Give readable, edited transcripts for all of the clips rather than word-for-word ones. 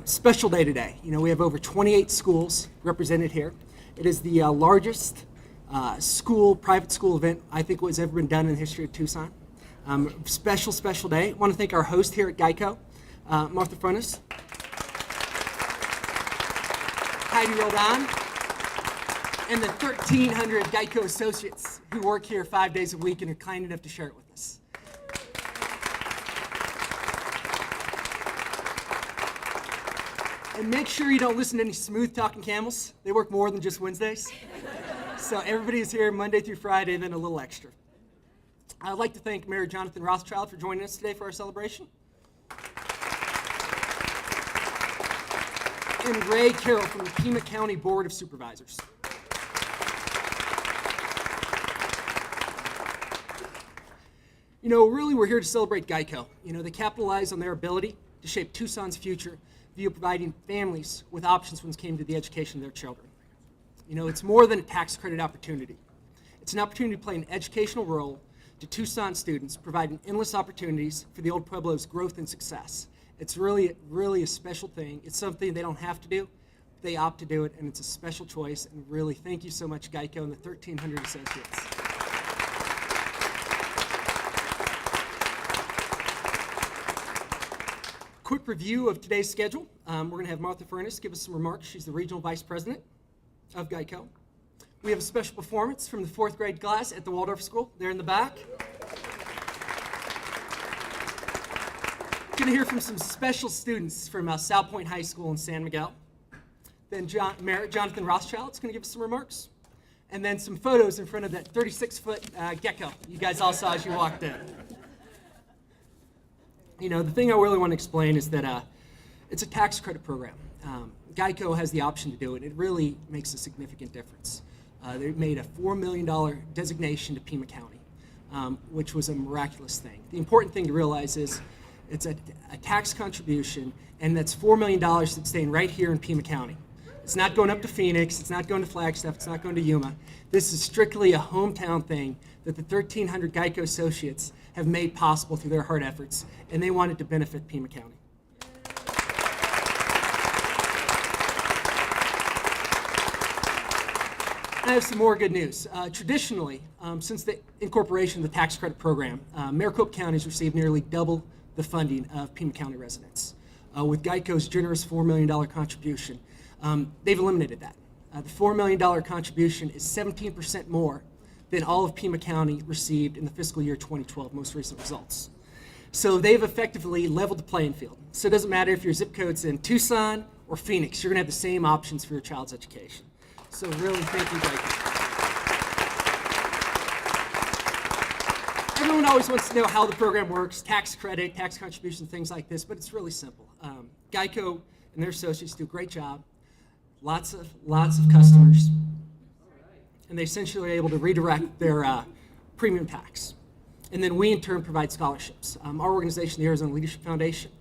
Special day today. You know, we have over 28 schools represented here. It is the largest private school event I think was ever been done in the history of Tucson. Special day. I want to thank our host here at Geico, Martha Furness, Heidi Roldan, and the 1,300 Geico associates who work here 5 days a week and are kind enough to share it with us. And make sure you don't listen to any smooth-talking camels. They work more than just Wednesdays. So everybody is here Monday through Friday, then a little extra. I'd like to thank Mayor Jonathan Rothschild for joining us today for our celebration. And Ray Carroll from the Pima County Board of Supervisors. You know, really we're here to celebrate Geico. You know, they capitalize on their ability to shape Tucson's future via providing families with options when it came to the education of their children. You know, it's more than a tax credit opportunity. It's an opportunity to play an educational role to Tucson students, providing endless opportunities for the Old Pueblo's growth and success. It's really a special thing. It's something they don't have to do. They opt to do it, and it's a special choice. And really, thank you so much, Geico and the 1,300 associates. Quick review of today's schedule. We're going to have Martha Furness give us some remarks. She's the Regional Vice President of Geico. We have a special performance from the 4th grade class at the Waldorf School. They're in the back. Going to hear from some special students from South Point High School in San Miguel. Then Mayor Jonathan Rothschild is going to give us some remarks. And then some photos in front of that 36-foot gecko you guys all saw as you walked in. You know, the thing I really want to explain is that it's a tax credit program. Geico has the option to do it. It really makes a significant difference. They made a $4 million designation to Pima County, which was a miraculous thing. The important thing to realize is it's a tax contribution, and that's $4 million that's staying right here in Pima County. It's not going up to Phoenix. It's not going to Flagstaff. It's not going to Yuma. This is strictly a hometown thing that the 1,300 Geico associates have made possible through their hard efforts, and they wanted to benefit Pima County. I have some more good news. Traditionally, since the incorporation of the tax credit program, Maricopa County has received nearly double the funding of Pima County residents. With Geico's generous $4 million contribution, they've eliminated that. The $4 million contribution is 17% more than all of Pima County received in the fiscal year 2012, most recent results. So they've effectively leveled the playing field. So it doesn't matter if your zip code's in Tucson or Phoenix, you're gonna have the same options for your child's education. So really, thank you, Geico. Everyone always wants to know how the program works, tax credit, tax contribution, things like this, but it's really simple. Geico and their associates do a great job. Lots of customers. And they essentially are able to redirect their premium tax. And then we in turn provide scholarships. Our organization, the Arizona Leadership Foundation,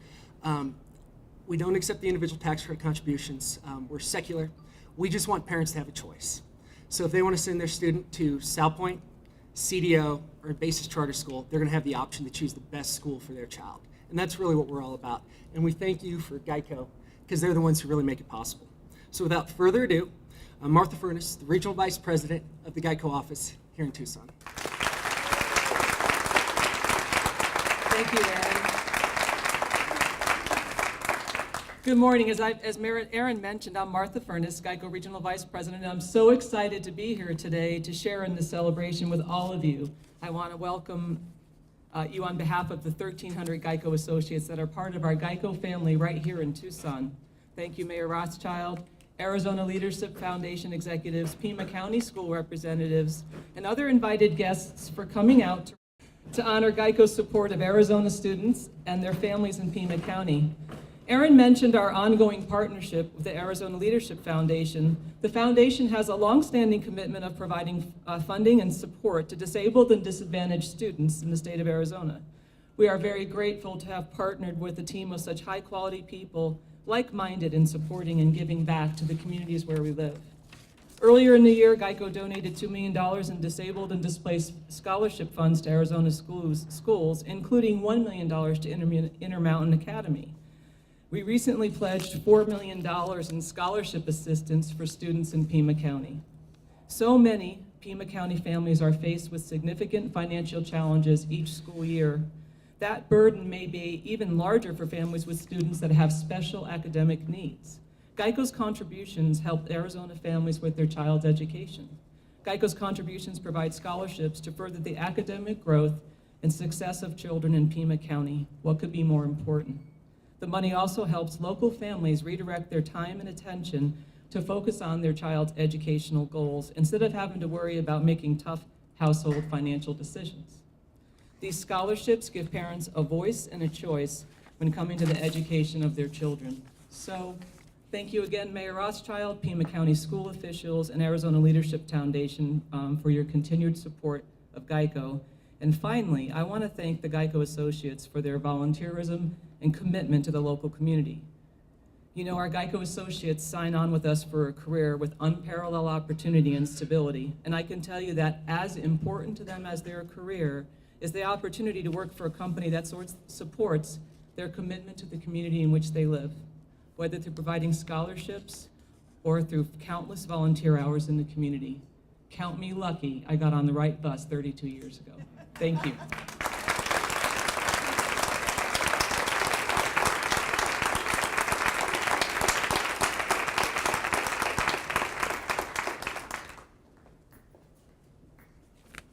we don't accept the individual tax credit contributions. We're secular. We just want parents to have a choice. So if they want to send their student to South Point, CDO, or Basis Charter School, they're going to have the option to choose the best school for their child. And that's really what we're all about. And we thank you for Geico, because they're the ones who really make it possible. So without further ado, I'm Martha Furness, the Regional Vice President of the Geico office here in Tucson. Thank you, Aaron. Good morning. As Mayor Aaron mentioned, I'm Martha Furness, Geico Regional Vice President, and I'm so excited to be here today to share in this celebration with all of you. I want to welcome you on behalf of the 1,300 Geico associates that are part of our Geico family right here in Tucson. Thank you, Mayor Rothschild, Arizona Leadership Foundation executives, Pima County school representatives, and other invited guests for coming out to honor Geico's support of Arizona students and their families in Pima County. Aaron mentioned our ongoing partnership with the Arizona Leadership Foundation. The foundation has a longstanding commitment of providing funding and support to disabled and disadvantaged students in the state of Arizona. We are very grateful to have partnered with a team of such high-quality people, like-minded in supporting and giving back to the communities where we live. Earlier in the year, Geico donated $2 million in disabled and displaced scholarship funds to Arizona schools, including $1 million to Intermountain Academy. We recently pledged $4 million in scholarship assistance for students in Pima County. So many Pima County families are faced with significant financial challenges each school year. That burden may be even larger for families with students that have special academic needs. Geico's contributions help Arizona families with their child's education. Geico's contributions provide scholarships to further the academic growth and success of children in Pima County. What could be more important? The money also helps local families redirect their time and attention to focus on their child's educational goals instead of having to worry about making tough household financial decisions. These scholarships give parents a voice and a choice when coming to the education of their children. So, thank you again, Mayor Rothschild, Pima County school officials, and Arizona Leadership Foundation for your continued support of Geico. And finally, I want to thank the Geico Associates for their volunteerism and commitment to the local community. You know, our Geico Associates sign on with us for a career with unparalleled opportunity and stability, and I can tell you that as important to them as their career is the opportunity to work for a company that supports their commitment to the community in which they live, whether through providing scholarships or through countless volunteer hours in the community. Count me lucky, I got on the right bus 32 years ago. Thank you.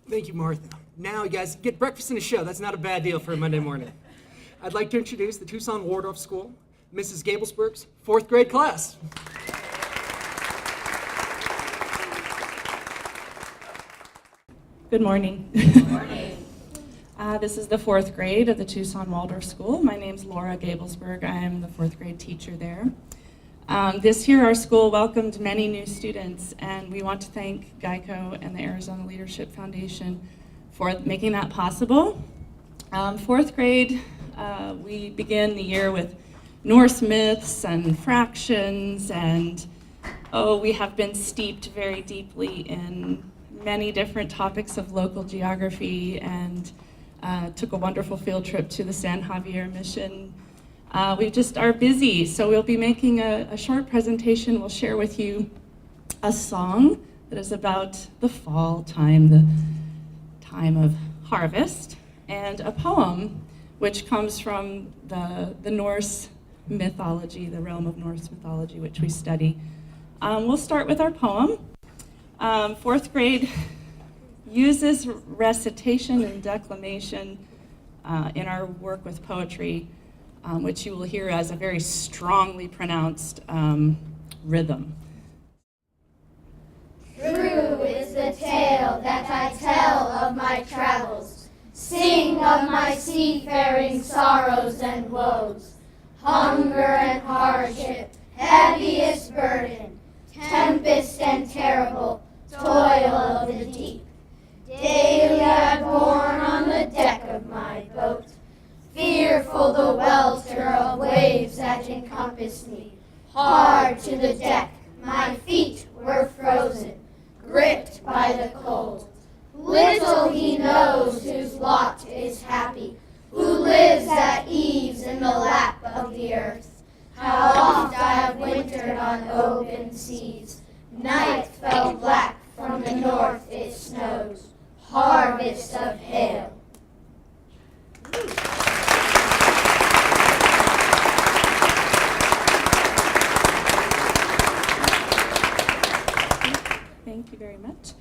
Thank you, Martha. Now you guys get breakfast and a show. That's not a bad deal for a Monday morning. I'd like to introduce the Tucson Waldorf School, Mrs. Gablesberg's 4th grade class. Good morning. Good morning. This is the 4th grade of the Tucson Waldorf School. My name's Laura Gablesberg. I am the 4th grade teacher there. This year our school welcomed many new students, and we want to thank Geico and the Arizona Leadership Foundation for making that possible. 4th grade, we begin the year with Norse myths and fractions, and we have been steeped very deeply in many different topics of local geography, and took a wonderful field trip to the San Javier mission. We just are busy, so we'll be making a short presentation. We'll share with you a song that is about the fall time, the time of harvest, and a poem which comes from the Norse mythology, the realm of Norse mythology, which we study. We'll start with our poem. 4th grade uses recitation and declamation in our work with poetry, which you will hear as a very strongly pronounced rhythm. True is the tale that I tell of my travels, sing of my seafaring sorrows and woes, hunger and hardship, heaviest burden, tempest and terrible, toil of the deep. Daily I borne on the deck of my boat, fearful the welter of waves that encompassed me. Hard to the deck, my feet were frozen, gripped by the cold. Little he knows whose lot is happy, who lives at ease in the lap of the earth. How oft I have wintered on open seas. Night fell black, from the north it snows. Harvest of hail. Thank you very much.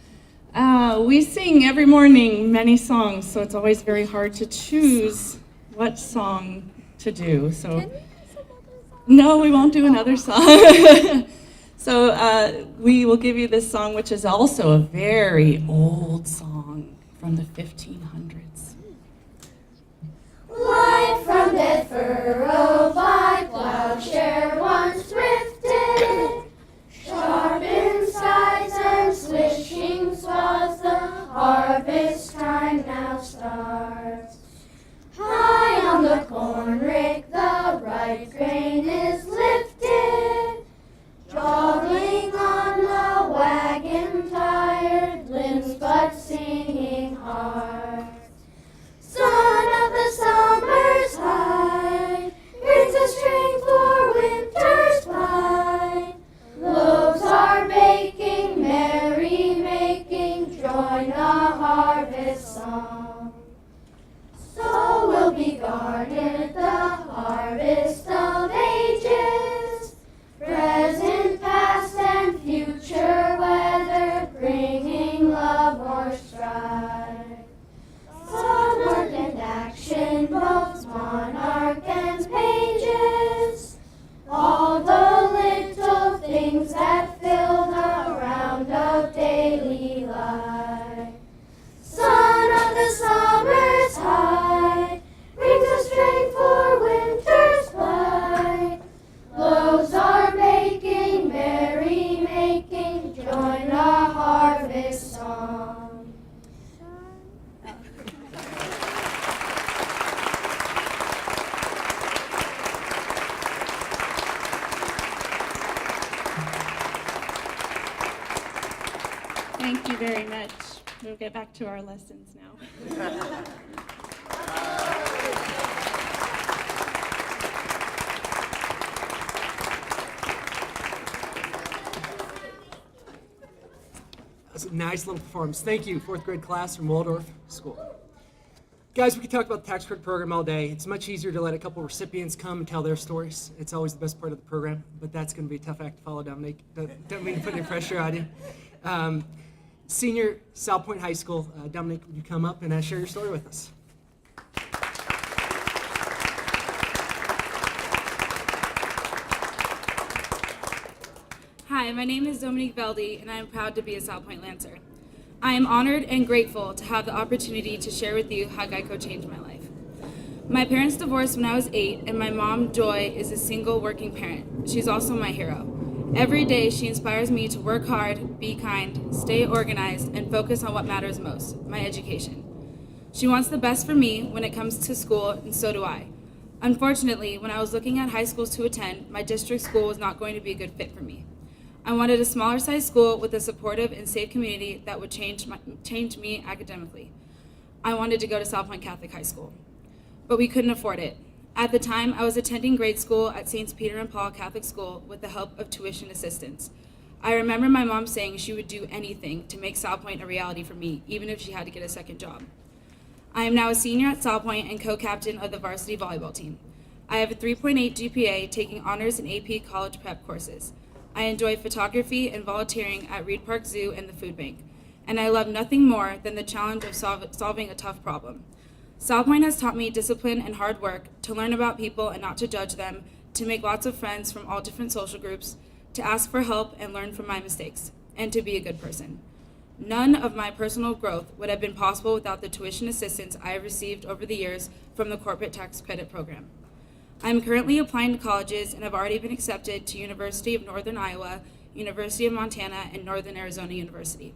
We sing every morning many songs, so it's always very hard to choose what song to do. So, no, we won't do another song. So we will give you this song, which is also a very old song from the 1500s. Light from dead furrow by plowshare once drifted, sharpened sides and swishing swaths, the harvest time now starts. High on the corn rick the ripe grain is lifted, jogging on the wagon tired limbs but singing heart. Son of the summer's high, brings us strength for Thank you very much. We'll get back to our lessons now. That's a nice little performance. Thank you, fourth grade class from Waldorf School. Guys, we could talk about the tax credit program all day. It's much easier to let a couple recipients come and tell their stories. It's always the best part of the program, but that's going to be a tough act to follow, Dominique. Don't mean to put any pressure on you. Senior South Point High School, Dominique, would you come up and share your story with us? Hi, my name is Dominique Veldy, and I am proud to be a South Point Lancer. I am honored and grateful to have the opportunity to share with you how Geico changed my life. My parents divorced when I was 8, and my mom, Joy, is a single working parent. She's also my hero. Every day, she inspires me to work hard, be kind, stay organized, and focus on what matters most, my education. She wants the best for me when it comes to school, and so do I. Unfortunately, when I was looking at high schools to attend, my district school was not going to be a good fit for me. I wanted a smaller size school with a supportive and safe community that would change me academically. I wanted to go to South Point Catholic High School, but we couldn't afford it. At the time, I was attending grade school at Saints Peter and Paul Catholic School with the help of tuition assistance. I remember my mom saying she would do anything to make South Point a reality for me, even if she had to get a second job. I am now a senior at South Point and co-captain of the varsity volleyball team. I have a 3.8 GPA, taking honors and AP college prep courses. I enjoy photography and volunteering at Reed Park Zoo and the food bank, and I love nothing more than the challenge of solving a tough problem. South Point has taught me discipline and hard work, to learn about people and not to judge them, to make lots of friends from all different social groups, to ask for help and learn from my mistakes, and to be a good person. None of my personal growth would have been possible without the tuition assistance I have received over the years from the corporate tax credit program. I am currently applying to colleges and have already been accepted to University of Northern Iowa, University of Montana, and Northern Arizona University.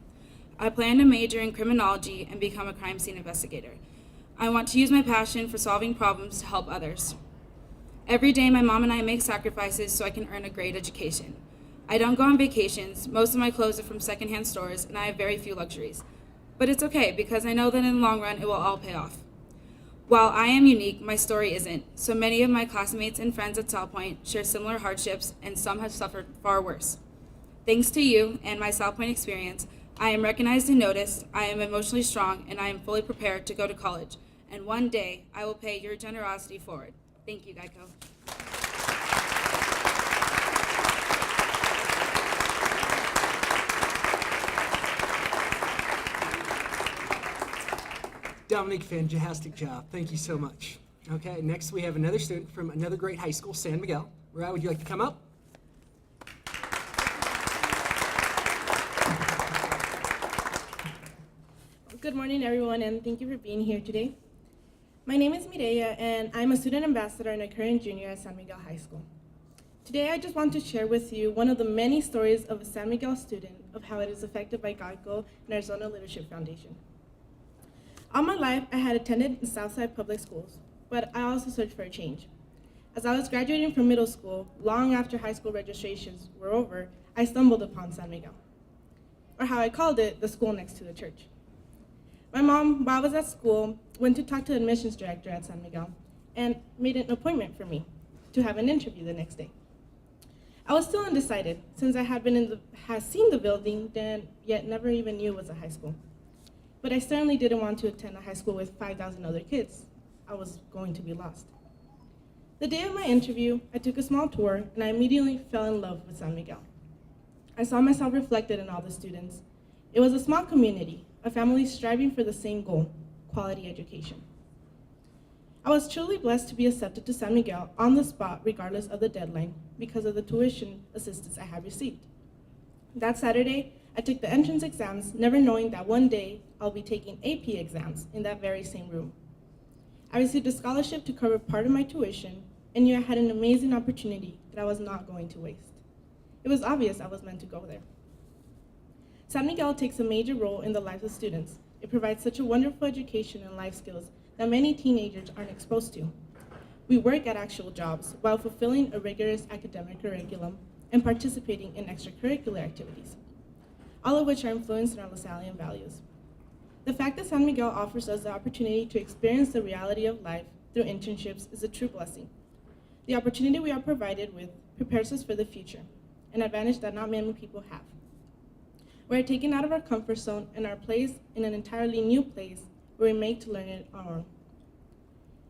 I plan to major in criminology and become a crime scene investigator. I want to use my passion for solving problems to help others. Every day, my mom and I make sacrifices so I can earn a great education. I don't go on vacations, most of my clothes are from secondhand stores, and I have very few luxuries. But it's okay, because I know that in the long run, it will all pay off. While I am unique, my story isn't. So many of my classmates and friends at South Point share similar hardships, and some have suffered far worse. Thanks to you and my South Point experience, I am recognized and noticed, I am emotionally strong, and I am fully prepared to go to college. And one day, I will pay your generosity forward. Thank you, Geico. Dominique, fantastic job. Thank you so much. Okay, next we have another student from another great high school, San Miguel. Mariah, would you like to come up? Good morning, everyone, and thank you for being here today. My name is Mireya, and I'm a student ambassador and a current junior at San Miguel High School. Today, I just want to share with you one of the many stories of a San Miguel student of how it is affected by Geico and Arizona Leadership Foundation. All my life, I had attended the Southside Public Schools, but I also searched for a change. As I was graduating from middle school, long after high school registrations were over, I stumbled upon San Miguel, or how I called it, the school next to the church. My mom, while I was at school, went to talk to the admissions director at San Miguel and made an appointment for me to have an interview the next day. I was still undecided, since I had seen the building, yet never even knew it was a high school. But I certainly didn't want to attend a high school with 5,000 other kids. I was going to be lost. The day of my interview, I took a small tour, and I immediately fell in love with San Miguel. I saw myself reflected in all the students. It was a small community, a family striving for the same goal, quality education. I was truly blessed to be accepted to San Miguel on the spot regardless of the deadline because of the tuition assistance I had received. That Saturday, I took the entrance exams, never knowing that one day I'll be taking AP exams in that very same room. I received a scholarship to cover part of my tuition and knew I had an amazing opportunity that I was not going to waste. It was obvious I was meant to go there. San Miguel takes a major role in the lives of students. It provides such a wonderful education and life skills that many teenagers aren't exposed to. We work at actual jobs while fulfilling a rigorous academic curriculum and participating in extracurricular activities. all of which are influenced in our LaSallian values. The fact that San Miguel offers us the opportunity to experience the reality of life through internships is a true blessing. The opportunity we are provided with prepares us for the future, an advantage that not many people have. We are taken out of our comfort zone and are placed in an entirely new place where we make to learn it our own.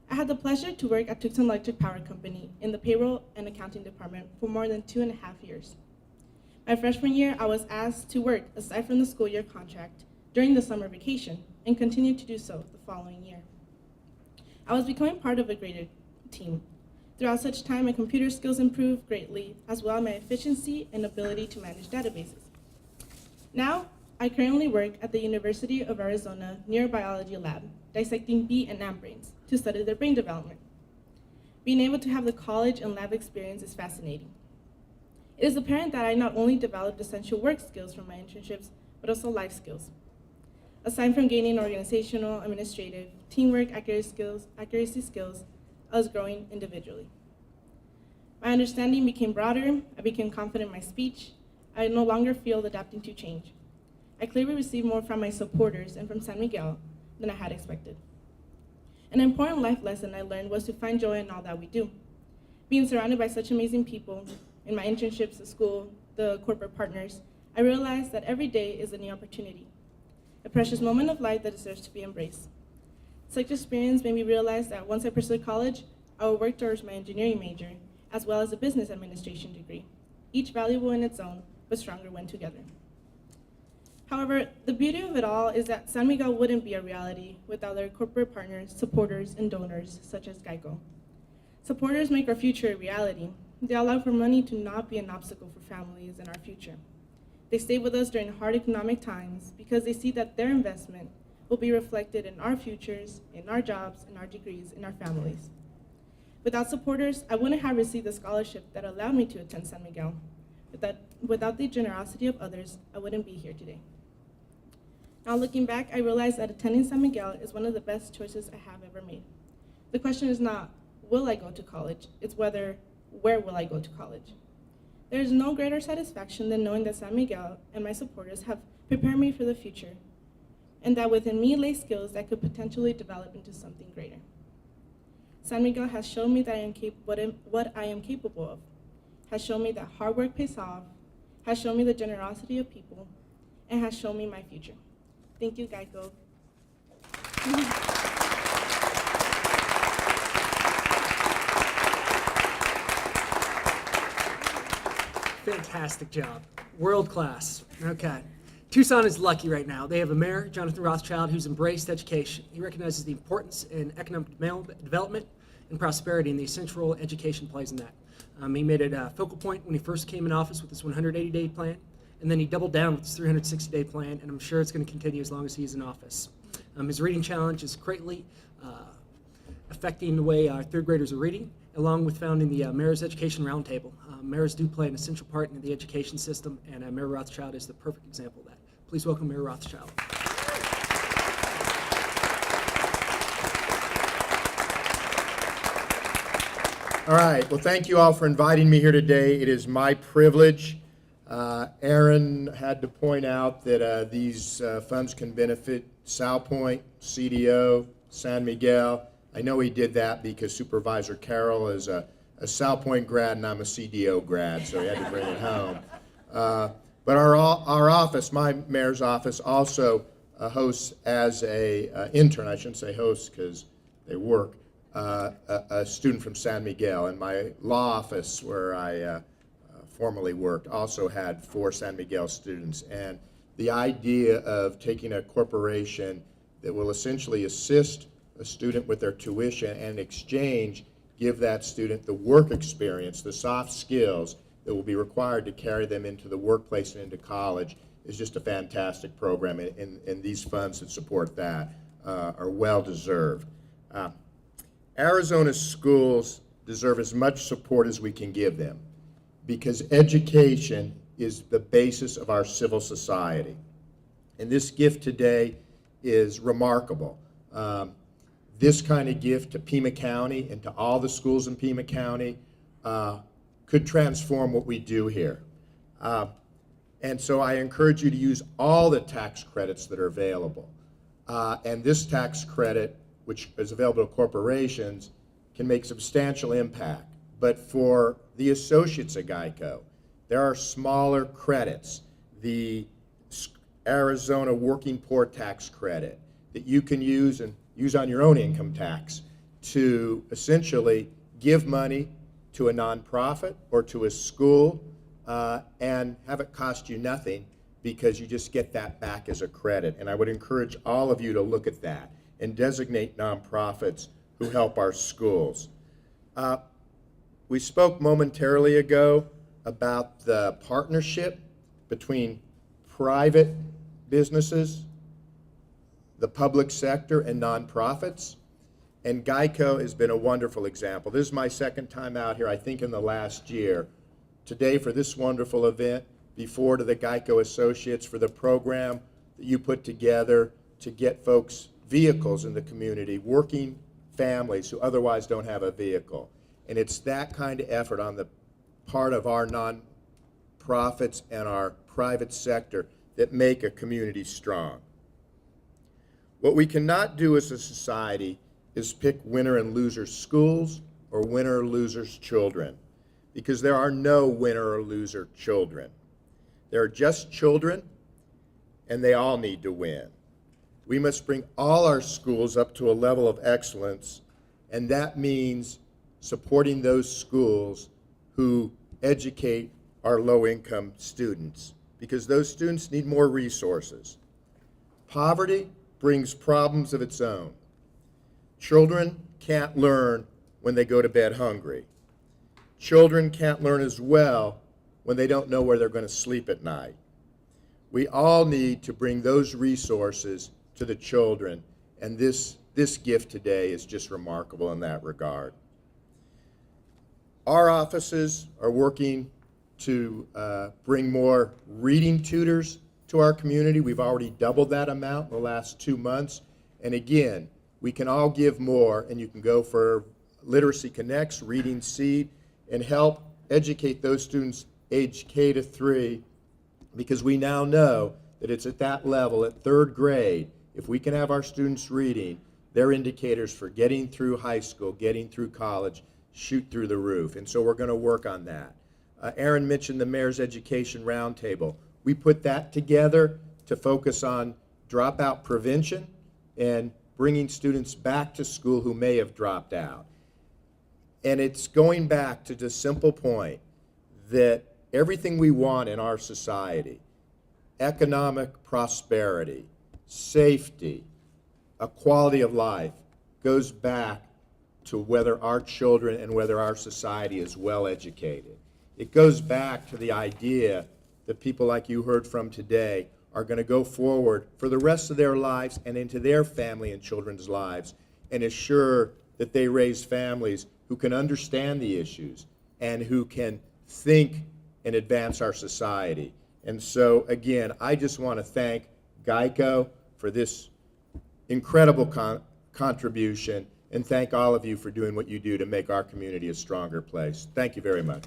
I had the pleasure to work at Tucson Electric Power Company in the payroll and accounting department for more than 2.5 years. My freshman year, I was asked to work aside from the school year contract during the summer vacation and continued to do so the following year. I was becoming part of a greater team. Throughout such time, my computer skills improved greatly, as well as my efficiency and ability to manage databases. Now, I currently work at the University of Arizona Neurobiology Lab, dissecting bee and ant brains to study their brain development. Being able to have the college and lab experience is fascinating. It is apparent that I not only developed essential work skills from my internships, but also life skills. Aside from gaining organizational, administrative, teamwork, accuracy skills, I was growing individually. My understanding became broader, I became confident in my speech, I no longer feel adapting to change. I clearly received more from my supporters and from San Miguel than I had expected. An important life lesson I learned was to find joy in all that we do. Being surrounded by such amazing people, in my internships, the school, the corporate partners, I realized that every day is a new opportunity, a precious moment of life that deserves to be embraced. Such experience made me realize that once I pursue college, I will work towards my engineering major, as well as a business administration degree, each valuable in its own, but stronger when together. However, the beauty of it all is that San Miguel wouldn't be a reality without their corporate partners, supporters, and donors, such as Geico. Supporters make our future a reality. They allow for money to not be an obstacle for families in our future. They stay with us during hard economic times because they see that their investment will be reflected in our futures, in our jobs, in our degrees, in our families. Without supporters, I wouldn't have received the scholarship that allowed me to attend San Miguel. Without the generosity of others, I wouldn't be here today. Now looking back, I realized that attending San Miguel is one of the best choices I have ever made. The question is not, will I go to college? It's where will I go to college? There is no greater satisfaction than knowing that San Miguel and my supporters have prepared me for the future, and that within me lay skills that could potentially develop into something greater. San Miguel has shown me that what I am capable of, has shown me that hard work pays off, has shown me the generosity of people, and has shown me my future. Thank you, Geico. Fantastic job. World class. Okay. Tucson is lucky right now. They have a mayor, Jonathan Rothschild, who's embraced education. He recognizes the importance in economic development and prosperity and the essential role education plays in that. He made it a focal point when he first came in office with his 180-day plan, and then he doubled down with his 360-day plan, and I'm sure it's going to continue as long as he's in office. His reading challenge is greatly affecting the way our third graders are reading, along with founding the Mayor's Education Roundtable. Mayors do play an essential part in the education system, and Mayor Rothschild is the perfect example of that. Please welcome Mayor Rothschild. All right, well, thank you all for inviting me here today. It is my privilege. Aaron had to point out that these funds can benefit Sal Point, CDO, San Miguel. I know he did that because Supervisor Carroll is a Sal Point grad and I'm a CDO grad, so he had to bring it home. But our office, my mayor's office, also hosts as a intern, I shouldn't say hosts because they work, a student from San Miguel. And my law office, where I formerly worked, also had 4 San Miguel students. And the idea of taking a corporation that will essentially assist a student with their tuition and in exchange give that student the work experience, the soft skills that will be required to carry them into the workplace and into college is just a fantastic program, and these funds that support that are well deserved. Arizona's schools deserve as much support as we can give them because education is the basis of our civil society. And this gift today is remarkable. This kind of gift to Pima County and to all the schools in Pima County could transform what we do here. And so I encourage you to use all the tax credits that are available. And this tax credit, which is available to corporations, can make substantial impact. But for the associates at Geico, there are smaller credits. The Arizona Working Poor Tax Credit that you can use and use on your own income tax to essentially give money to a nonprofit or to a school and have it cost you nothing because you just get that back as a credit. And I would encourage all of you to look at that and designate nonprofits who help our schools. We spoke momentarily ago about the partnership between private businesses, the public sector, and nonprofits. And Geico has been a wonderful example. This is my second time out here, I think in the last year. Today for this wonderful event, before to the Geico Associates for the program that you put together to get folks vehicles in the community, working families who otherwise don't have a vehicle. And it's that kind of effort on the part of our nonprofits and our private sector that make a community strong. What we cannot do as a society is pick winner and loser schools or winner or losers children, because there are no winner or loser children. There are just children, and they all need to win. We must bring all our schools up to a level of excellence, and that means supporting those schools who educate our low-income students, because those students need more resources. Poverty brings problems of its own. Children can't learn when they go to bed hungry. Children can't learn as well when they don't know where they're going to sleep at night. We all need to bring those resources to the children, and this gift today is just remarkable in that regard. Our offices are working to bring more reading tutors to our community. We've already doubled that amount in the last 2 months. And again, we can all give more, and you can go for Literacy Connects, Reading Seed, and help educate those students age K to 3, because we now know that it's at that level, at 3rd grade, if we can have our students reading, they're indicators for getting through high school, getting through college, shoot through the roof. And so we're going to work on that. Aaron mentioned the Mayor's Education Roundtable. We put that together to focus on dropout prevention and bringing students back to school who may have dropped out. And it's going back to the simple point that everything we want in our society, economic prosperity, safety, a quality of life, goes back to whether our children and whether our society is well educated. It goes back to the idea that people like you heard from today are going to go forward for the rest of their lives and into their family and children's lives and assure that they raise families who can understand the issues and who can think and advance our society. And so, again, I just want to thank Geico for this incredible contribution, and thank all of you for doing what you do to make our community a stronger place. Thank you very much.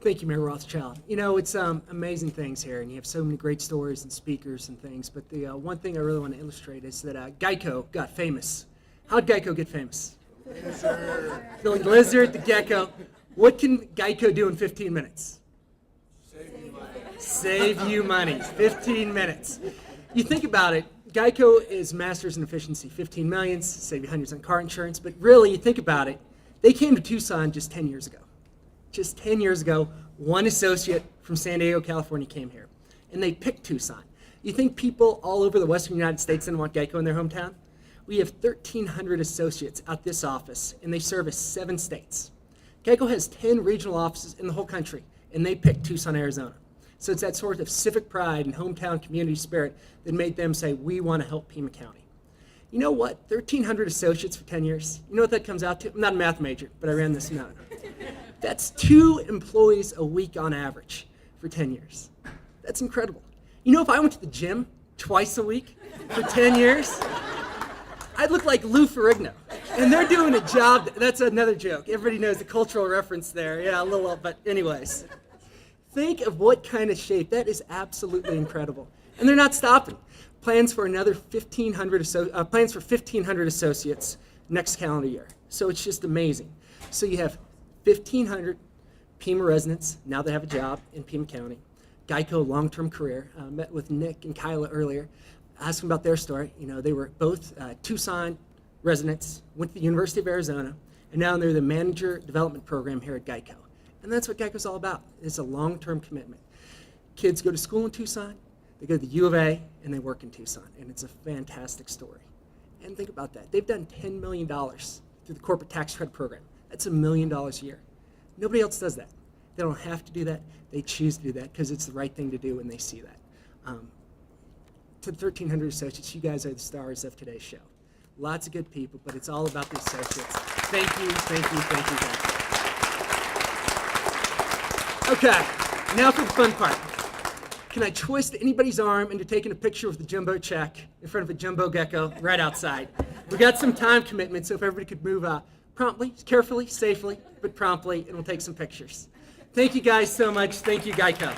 Thank you, Mayor Rothschild. You know, it's amazing things here, and you have so many great stories and speakers and things, but the one thing I really want to illustrate is that Geico got famous. How'd Geico get famous? The lizard, the gecko. What can Geico do in 15 minutes? Save you money. 15 minutes. You think about it, Geico is masters in efficiency. 15 million, save you hundreds on car insurance, but really, you think about it, they came to Tucson just 10 years ago. Just 10 years ago, one associate from San Diego, California came here, and they picked Tucson. You think people all over the western United States didn't want Geico in their hometown? We have 1,300 associates at this office, and they service 7 states. Geico has 10 regional offices in the whole country, and they picked Tucson, Arizona. So it's that sort of civic pride and hometown community spirit that made them say, we want to help Pima County. You know what? 1,300 associates for 10 years. You know what that comes out to? I'm not a math major, but I ran this note. That's 2 employees a week on average for 10 years. That's incredible. You know, if I went to the gym twice a week for 10 years, I'd look like Lou Ferrigno. And they're doing a job. That's another joke. Everybody knows the cultural reference there. Yeah, a little, but anyways. Think of what kind of shape. That is absolutely incredible. And they're not stopping. Plans for another 1,500 associates next calendar year. So it's just amazing. So you have 1,500 Pima residents, now they have a job in Pima County. Geico long-term career. Met with Nick and Kyla earlier. Asked them about their story. You know, they were both Tucson residents, went to the University of Arizona, and now they're the manager development program here at Geico. And that's what Geico's all about. It's a long-term commitment. Kids go to school in Tucson, they go to the U of A, and they work in Tucson. And it's a fantastic story. And think about that. They've done $10 million through the corporate tax credit program. That's $1 million a year. Nobody else does that. They don't have to do that. They choose to do that because it's the right thing to do when they see that. To the 1,300 associates, you guys are the stars of today's show. Lots of good people, but it's all about the associates. Thank you, thank you, thank you, guys. Okay, now for the fun part. Can I twist anybody's arm into taking a picture with the jumbo check in front of a jumbo gecko right outside? We got some time commitment, so if everybody could move promptly, carefully, safely, but promptly, and we'll take some pictures. Thank you guys so much. Thank you, Geico.